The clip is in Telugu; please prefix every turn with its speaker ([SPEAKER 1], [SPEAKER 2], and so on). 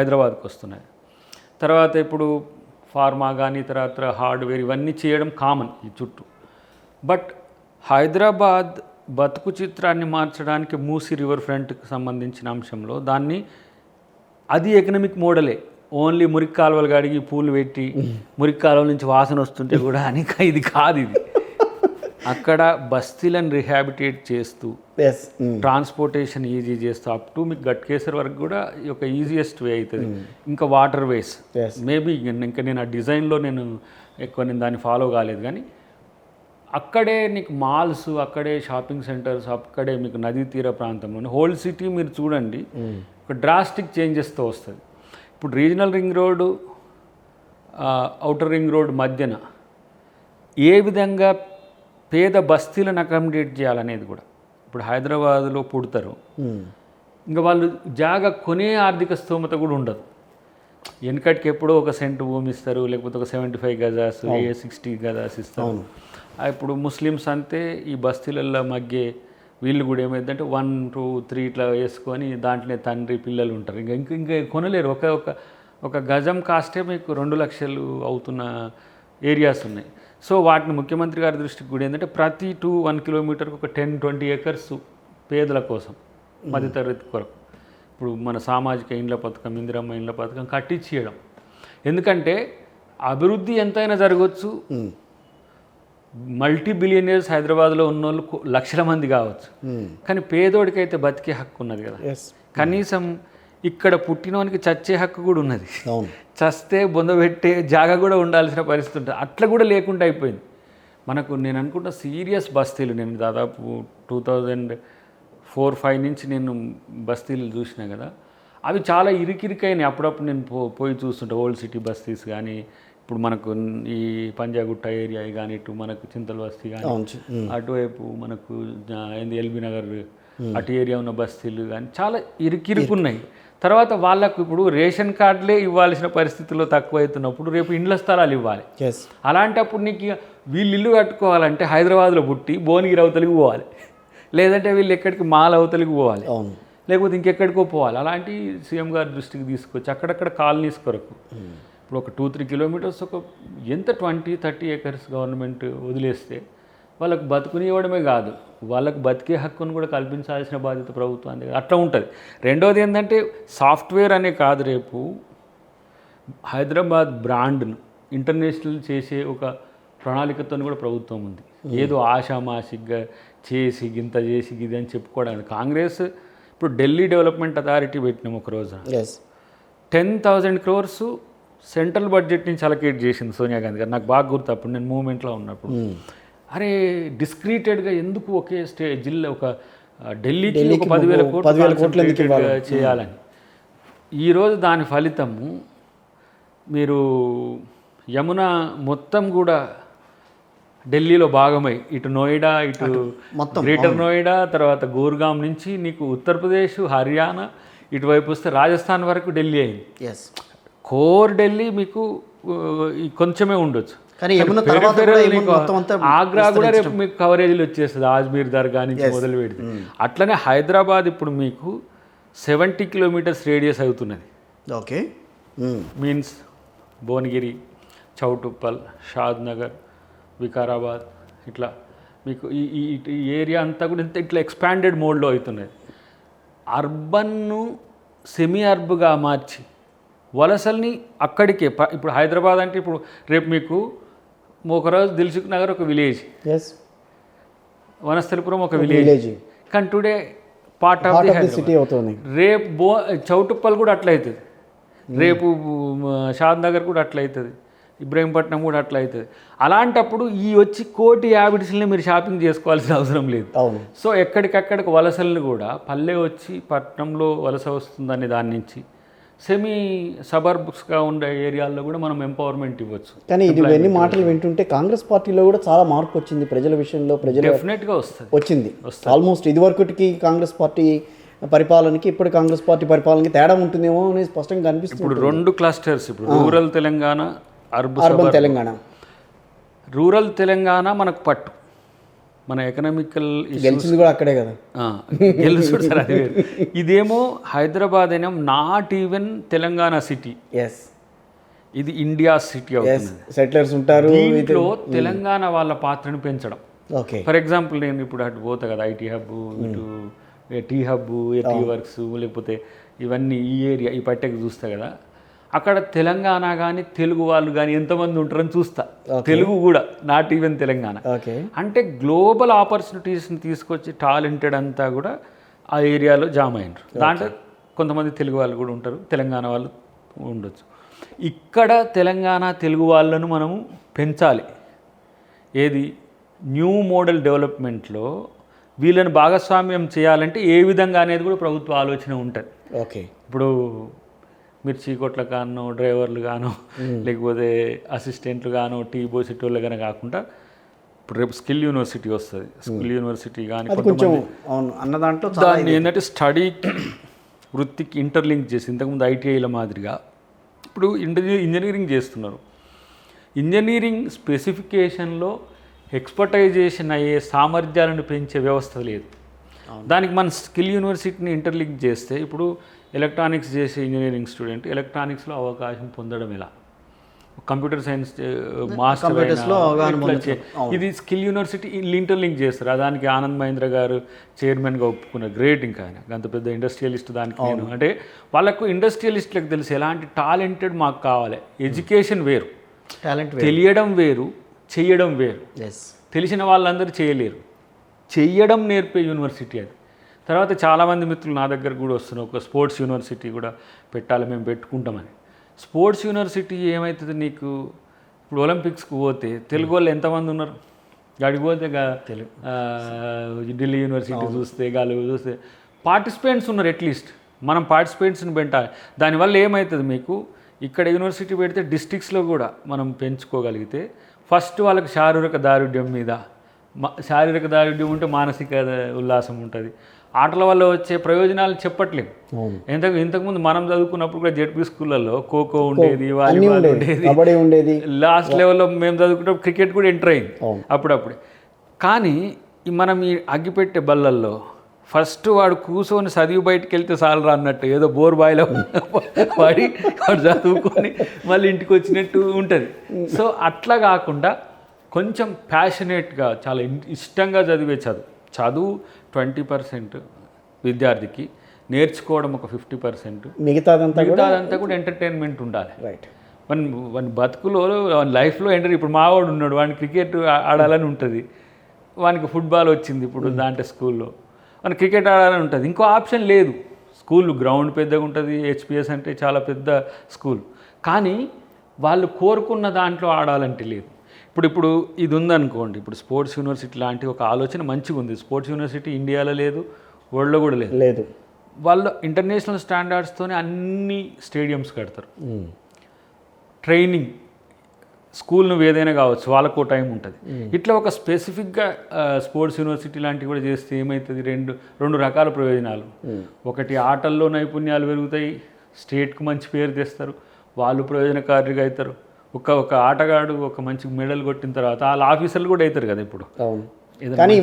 [SPEAKER 1] హైదరాబాద్కి వస్తున్నాయి. తర్వాత ఇప్పుడు ఫార్మా కానీ తర్వాత హార్డ్వేర్ ఇవన్నీ చేయడం కామన్ ఈ చుట్టూ. బట్ హైదరాబాద్ బతుకు చిత్రాన్ని మార్చడానికి మూసీ రివర్ ఫ్రంట్కి సంబంధించిన అంశంలో అది ఎకనామిక్ మోడలే. ఓన్లీ మురికి కాలువలు కడిగి పూలు పెట్టి మురికి కాలువల నుంచి వాసన వస్తుంటే కూడా అని ఇది కాదు. ఇది అక్కడ బస్తీలను రిహాబిటేట్ చేస్తూ ట్రాన్స్పోర్టేషన్ ఈజీ చేస్తూ అప్ టు మీకు గట్కేసర్ వరకు కూడా ఒక ఈజియెస్ట్ వే అవుతుంది. ఇంకా వాటర్ వేస్ మేబీ ఇంకా నేను ఆ డిజైన్లో నేను దాన్ని ఫాలో కాలేదు, కానీ అక్కడే నీకు మాల్స్, అక్కడే షాపింగ్ సెంటర్స్, అక్కడే మీకు నదీ తీర ప్రాంతంలో హోల్ సిటీ మీరు చూడండి ఒక డ్రాస్టిక్ చేంజెస్తో వస్తుంది. ఇప్పుడు regional ring road outer ring road మధ్యన ఏ విధంగా పేద బస్తీలను అకామిడేట్ చేయాలనేది కూడా ఇప్పుడు హైదరాబాద్లో పుడతారు, ఇంకా వాళ్ళు జాగా కొనే ఆర్థిక స్తోమత కూడా ఉండదు. వెనకటికి ఎప్పుడో ఒక సెంటు భూమి ఇస్తారు, లేకపోతే ఒక 75 గజాస్ 60 గజాస్ ఇస్తారు. ఇప్పుడు ముస్లిమ్స్ అంతే ఈ బస్తీలలో మగ్గే వీళ్ళు కూడా ఏమైందంటే 1, 2, 3 ఇట్లా వేసుకొని దాంట్లోనే తండ్రి పిల్లలు ఉంటారు. ఇంకా కొనలేరు. ఒక గజం కాస్టే మీకు 2 లక్షలు అవుతున్న ఏరియాస్ ఉన్నాయి. సో వాటిని ముఖ్యమంత్రి గారి దృష్టికి కూడా ఏంటంటే ప్రతి 1 కిలోమీటర్కి ఒక 10-20 ఏకర్స్ పేదల కోసం మధ్యతరగతి కొరకు ఇప్పుడు మన సామాజిక ఇండ్ల పథకం, ఇందిరమ్మ ఇండ్ల పథకం కట్టించేయడం. ఎందుకంటే అభివృద్ధి ఎంతైనా జరగవచ్చు, మల్టీ బిలియనీర్స్ హైదరాబాద్లో ఉన్న వాళ్ళు లక్షల మంది కావచ్చు, కానీ పేదోడికైతే బతికే హక్కు ఉన్నది కదా. కనీసం ఇక్కడ పుట్టినోనికి చచ్చే హక్కు కూడా ఉన్నది. చస్తే బొందబెట్టే జాగా కూడా ఉండాల్సిన పరిస్థితి ఉంటుంది. అట్లా కూడా లేకుండా అయిపోయింది మనకు. నేను అనుకుంటా సీరియస్ బస్తీలు, నేను దాదాపు 2004-05 నుంచి నేను బస్తీలు చూసినా కదా, అవి చాలా ఇరికిరికైనాయి. అప్పుడప్పుడు నేను పోయి చూస్తుంటా ఓల్డ్ సిటీ బస్తీస్ కానీ, ఇప్పుడు మనకు ఈ పంజాగుట్ట ఏరియా కానీ, ఇటు మనకు చింతల బస్తీ కానీ, అటువైపు మనకు ఎల్బీ నగర్ అటు ఏరియా ఉన్న బస్తీలు కానీ చాలా ఇరుకున్నాయి. తర్వాత వాళ్ళకు ఇప్పుడు రేషన్ కార్డులే ఇవ్వాల్సిన పరిస్థితుల్లో తక్కువ అవుతున్నప్పుడు రేపు ఇండ్ల స్థలాలు ఇవ్వాలి. అలాంటప్పుడు నీకు వీళ్ళు ఇల్లు కట్టుకోవాలంటే హైదరాబాద్లో పుట్టి భువనగిరి అవతలికి పోవాలి, లేదంటే వీళ్ళు ఎక్కడికి మాల్ అవతలికి పోవాలి, లేకపోతే ఇంకెక్కడికో పోవాలి. అలాంటి సీఎం గారి దృష్టికి తీసుకొచ్చి అక్కడక్కడ కాలనీస్ కొరకు ఇప్పుడు ఒక 2-3 కిలోమీటర్స్ ఒక ఎంత 20-30 ఏకర్స్ గవర్నమెంట్ వదిలేస్తే వాళ్ళకు బతుకునివ్వడమే కాదు, వాళ్ళకు బతికే హక్కును కూడా కల్పించాల్సిన బాధ్యత ప్రభుత్వాన్ని. అట్లా ఉంటుంది. రెండోది ఏంటంటే సాఫ్ట్వేర్ అనే కాదు, రేపు హైదరాబాద్ బ్రాండ్ను ఇంటర్నేషనల్ చేసే ఒక ప్రణాళికతో కూడా ప్రభుత్వం ఉంది. ఏదో ఆషామాషిగా చేసి గింత చేసి ఇది అని చెప్పుకోవడానికి. కాంగ్రెస్ ఇప్పుడు ఢిల్లీ డెవలప్మెంట్ అథారిటీ పెట్టినాం ఒక రోజు, 10,000 crores సెంట్రల్ బడ్జెట్ నుంచి అలకేట్ చేసింది సోనియా గాంధీ గారు. నాకు బాగా గుర్తు, అప్పుడు నేను మూవ్మెంట్లో ఉన్నప్పుడు. అరే డిస్క్రీటెడ్గా ఎందుకు ఒకే జిల్లా ఒక ఢిల్లీకి ఒక 10,000 కోట్లు చేయాలని. ఈరోజు దాని ఫలితము మీరు యమున మొత్తం కూడా ఢిల్లీలో భాగమై ఇటు నోయిడా, ఇటు గ్రేటర్ నోయిడా, తర్వాత గూర్గాం నుంచి నీకు ఉత్తరప్రదేశ్, హర్యానా ఇటువైపు వస్తే రాజస్థాన్ వరకు ఢిల్లీ అయింది. కోర్ ఢిల్లీ మీకు కొంచెమే ఉండొచ్చు, కానీ ఆగ్రా కూడా రేపు మీకు కవరేజీలు వచ్చేస్తుంది అజ్మీర్ దర్గా నుంచి మొదలు పెడితే. అట్లనే హైదరాబాద్ ఇప్పుడు మీకు 70 kilometers రేడియస్ అవుతున్నది.
[SPEAKER 2] ఓకే,
[SPEAKER 1] మీన్స్ భువనగిరి, చౌటుప్పల్, షాద్ నగర్, వికారాబాద్, ఇట్లా మీకు ఈ ఏరియా అంతా కూడా ఇట్లా ఎక్స్పాండెడ్ మోడ్లో అవుతున్నది. అర్బన్ను సెమీ అర్బ్గా మార్చి వలసల్ని అక్కడికే. ఇప్పుడు హైదరాబాద్ అంటే ఇప్పుడు రేపు మీకు ఒకరోజు దిల్సుఖ్ నగర్ ఒక విలేజ్, వనస్థలిపురం ఒక విలేజ్, కానీ today part of the city అవుతుంది. రేపు చౌటుప్పల్ కూడా అట్లా అవుతుంది, రేపు షాద్ నగర్ కూడా అట్లా అవుతుంది, ఇబ్రహీంపట్నం కూడా అట్లా అవుతుంది. అలాంటప్పుడు ఈ వచ్చి కోటి హ్యాబిట్స్ని మీరు షాపింగ్ చేసుకోవాల్సిన అవసరం లేదు. సో ఎక్కడికక్కడికి వలసల్ని కూడా పల్లె వచ్చి పట్టణంలో వలస వస్తుందనే దాని నుంచి సెమీ సబర్బ్స్గా ఉండే ఏరియాల్లో కూడా మనం ఎంపవర్మెంట్ ఇవ్వచ్చు.
[SPEAKER 2] కానీ ఇవన్నీ మాటలు వింటుంటే కాంగ్రెస్ పార్టీలో కూడా చాలా మార్పు వచ్చింది ప్రజల విషయంలో.
[SPEAKER 1] డెఫినెట్గా
[SPEAKER 2] వచ్చింది. ఆల్మోస్ట్ ఇదివరకుకి కాంగ్రెస్ పార్టీ పరిపాలనకి ఇప్పుడు కాంగ్రెస్ పార్టీ పరిపాలనకి తేడా ఉంటుందేమో అని స్పష్టంగా కనిపిస్తుంది.
[SPEAKER 1] ఇప్పుడు 2 క్లస్టర్స్, ఇప్పుడు rural Telangana,
[SPEAKER 2] urban Telangana.
[SPEAKER 1] Rural Telangana మనకు పట్టు, మన ఎకనామికల్
[SPEAKER 2] గెలిచింది కూడా అక్కడే కదా.
[SPEAKER 1] గెలుచుడు సార్ అది వేరు. ఇదేమో హైదరాబాద్ అయినా not even Telangana city,
[SPEAKER 2] yes,
[SPEAKER 1] ఇది ఇండియా సిటీ అవుతుంది.
[SPEAKER 2] సెటిలర్స్ ఉంటారు.
[SPEAKER 1] దీంట్లో తెలంగాణ వాళ్ళ పాత్రను పెంచడం.
[SPEAKER 2] ఓకే,
[SPEAKER 1] ఫర్ ఎగ్జాంపుల్ నేను ఇప్పుడు అటు పోతా కదా, ఐటీ హబ్, ఇటు టీ హబ్, టీ వర్క్స్, లేకపోతే ఇవన్నీ ఈ ఏరియా ఈ పట్టెకి చూస్తా కదా, అక్కడ తెలంగాణ కానీ తెలుగు వాళ్ళు కానీ ఎంతమంది ఉంటారని చూస్తా. తెలుగు కూడా నాట్ ఈవెన్ తెలంగాణ.
[SPEAKER 2] ఓకే,
[SPEAKER 1] అంటే గ్లోబల్ ఆపర్చునిటీస్ని తీసుకొచ్చి టాలెంటెడ్ అంతా కూడా ఆ ఏరియాలో జామ్ అయినారు. దాంట్లో కొంతమంది తెలుగు వాళ్ళు కూడా ఉంటారు, తెలంగాణ వాళ్ళు ఉండొచ్చు. ఇక్కడ తెలంగాణ తెలుగు వాళ్ళను మనము పెంచాలి. ఏది న్యూ మోడల్ డెవలప్మెంట్లో వీళ్ళని భాగస్వామ్యం చేయాలంటే ఏ విధంగా అనేది కూడా ప్రభుత్వ ఆలోచన ఉంటుంది.
[SPEAKER 2] ఓకే,
[SPEAKER 1] ఇప్పుడు మిర్చి కొట్ల గానో, డ్రైవర్లు గానో, లేకపోతే అసిస్టెంట్లు గానో, టీ బోసెట్టోళ్ళు కానీ కాకుండా ఇప్పుడు రేపు స్కిల్ యూనివర్సిటీ వస్తుంది. స్కిల్ యూనివర్సిటీ కానీ
[SPEAKER 2] కొంచెం అవును అన్న దాంట్లో
[SPEAKER 1] దాన్ని ఏంటంటే స్టడీకి వృత్తికి ఇంటర్లింక్ చేసి, ఇంతకుముందు ఐటీఐల మాదిరిగా ఇప్పుడు ఇంజనీరింగ్ చేస్తున్నారు. ఇంజనీరింగ్ స్పెసిఫికేషన్లో ఎక్స్పర్టైజేషన్ అయ్యే సామర్థ్యాలను పెంచే వ్యవస్థ లేదు. దానికి మన స్కిల్ యూనివర్సిటీని ఇంటర్లింక్ చేస్తే ఇప్పుడు ఎలక్ట్రానిక్స్ చేసే ఇంజనీరింగ్ స్టూడెంట్ ఎలక్ట్రానిక్స్లో అవకాశం పొందడం ఎలా, కంప్యూటర్ సైన్స్ మాస్టర్ ఇది స్కిల్ యూనివర్సిటీ ఇంటర్లింక్ చేస్తారు. దానికి ఆనంద్ మహేంద్ర గారు చైర్మన్గా ఒప్పుకున్న గ్రేట్. ఇంకా ఆయన అంత పెద్ద ఇండస్ట్రియలిస్ట్. దానికి నేను అంటే వాళ్ళకు ఇండస్ట్రియలిస్ట్లకు తెలుసు ఎలాంటి టాలెంటెడ్ మాకు కావాలి. ఎడ్యుకేషన్ వేరు,
[SPEAKER 2] టాలెంట్
[SPEAKER 1] తెలియడం వేరు, చెయ్యడం వేరు. తెలిసిన వాళ్ళందరూ చేయలేరు, చెయ్యడం నేర్పే యూనివర్సిటీ అది. తర్వాత చాలామంది మిత్రులు నా దగ్గర కూడా వస్తున్నారు, ఒక స్పోర్ట్స్ యూనివర్సిటీ కూడా పెట్టాలి, మేము పెట్టుకుంటామని. స్పోర్ట్స్ యూనివర్సిటీ ఏమవుతుంది నీకు, ఇప్పుడు ఒలింపిక్స్కి పోతే తెలుగు వాళ్ళు ఎంతమంది ఉన్నారు? అడిగి పోతే ఢిల్లీ యూనివర్సిటీ చూస్తే, గాలి చూస్తే పార్టిసిపెంట్స్ ఉన్నారు. అట్లీస్ట్ మనం పార్టిసిపెంట్స్ని పెట్టాలి. దానివల్ల ఏమవుతుంది మీకు, ఇక్కడ యూనివర్సిటీ పెడితే డిస్ట్రిక్ట్స్లో కూడా మనం పెంచుకోగలిగితే ఫస్ట్ వాళ్ళకి శారీరక దారుఢ్యం మీద, శారీరక దారుఢ్యం ఉంటే మానసిక ఉల్లాసం ఉంటుంది. ఆటల వల్ల వచ్చే ప్రయోజనాలు చెప్పట్లేము. ఇంతకుముందు మనం చదువుకున్నప్పుడు కూడా జెడ్పీ స్కూళ్ళల్లో ఖోఖో ఉండేది, వాలీబాల్ ఉండేది, లాస్ట్ లెవెల్లో మేము చదువుకున్నప్పుడు క్రికెట్ కూడా ఎంటర్ అయింది అప్పుడప్పుడే. కానీ మనం ఈ అగ్గిపెట్టే బళ్ళల్లో ఫస్ట్ వాడు కూర్చొని చదివి బయటకు వెళ్తే చాలరా అన్నట్టు, ఏదో బోర్ బాయిలో పడి వాడు చదువుకొని మళ్ళీ ఇంటికి వచ్చినట్టు ఉంటుంది. సో అట్లా కాకుండా కొంచెం ప్యాషనేట్గా, చాలా ఇష్టంగా చదివే చదువు 20% విద్యార్థికి, నేర్చుకోవడం ఒక 50%, మిగతాదంతా కూడా ఎంటర్టైన్మెంట్ ఉండాలి.
[SPEAKER 2] రైట్.
[SPEAKER 1] మన బతుకులో లైఫ్లో ఇప్పుడు మావాడు ఉన్నాడు, వాడిని క్రికెట్ ఆడాలని ఉంటుంది, వానికి ఫుట్బాల్ వచ్చింది ఇప్పుడు దాంట్లో స్కూల్లో, మన క్రికెట్ ఆడాలని ఉంటుంది. ఇంకో ఆప్షన్ లేదు. స్కూల్ గ్రౌండ్ పెద్దగా ఉంటుంది, హెచ్పిఎస్ అంటే చాలా పెద్ద స్కూల్, కానీ వాళ్ళు కోరుకున్న దాంట్లో ఆడాలంటే లేదు. ఇప్పుడు ఇది ఉందనుకోండి, ఇప్పుడు స్పోర్ట్స్ యూనివర్సిటీ లాంటి ఒక ఆలోచన మంచిగా ఉంది. స్పోర్ట్స్ యూనివర్సిటీ ఇండియాలో లేదు, వరల్డ్లో కూడా లేదు. వాళ్ళు ఇంటర్నేషనల్ స్టాండర్డ్స్తోనే అన్ని స్టేడియంస్ కడతారు. ట్రైనింగ్ స్కూల్ నువ్వు ఏదైనా కావచ్చు, వాళ్ళకు టైం ఉంటుంది. ఇట్లా ఒక స్పెసిఫిక్గా స్పోర్ట్స్ యూనివర్సిటీ లాంటివి కూడా చేస్తే ఏమవుతుంది, రెండు రకాల ప్రయోజనాలు. ఒకటి ఆటల్లో నైపుణ్యాలు పెరుగుతాయి, స్టేట్కి మంచి పేరు తెస్తారు, వాళ్ళు ప్రయోజనకారిగా అవుతారు. ఒక ఆటగాడు ఒక మంచి మెడల్ కొట్టిన తర్వాత వాళ్ళ ఆఫీసర్లు కూడా అవుతారు కదా ఇప్పుడు.
[SPEAKER 2] కానీ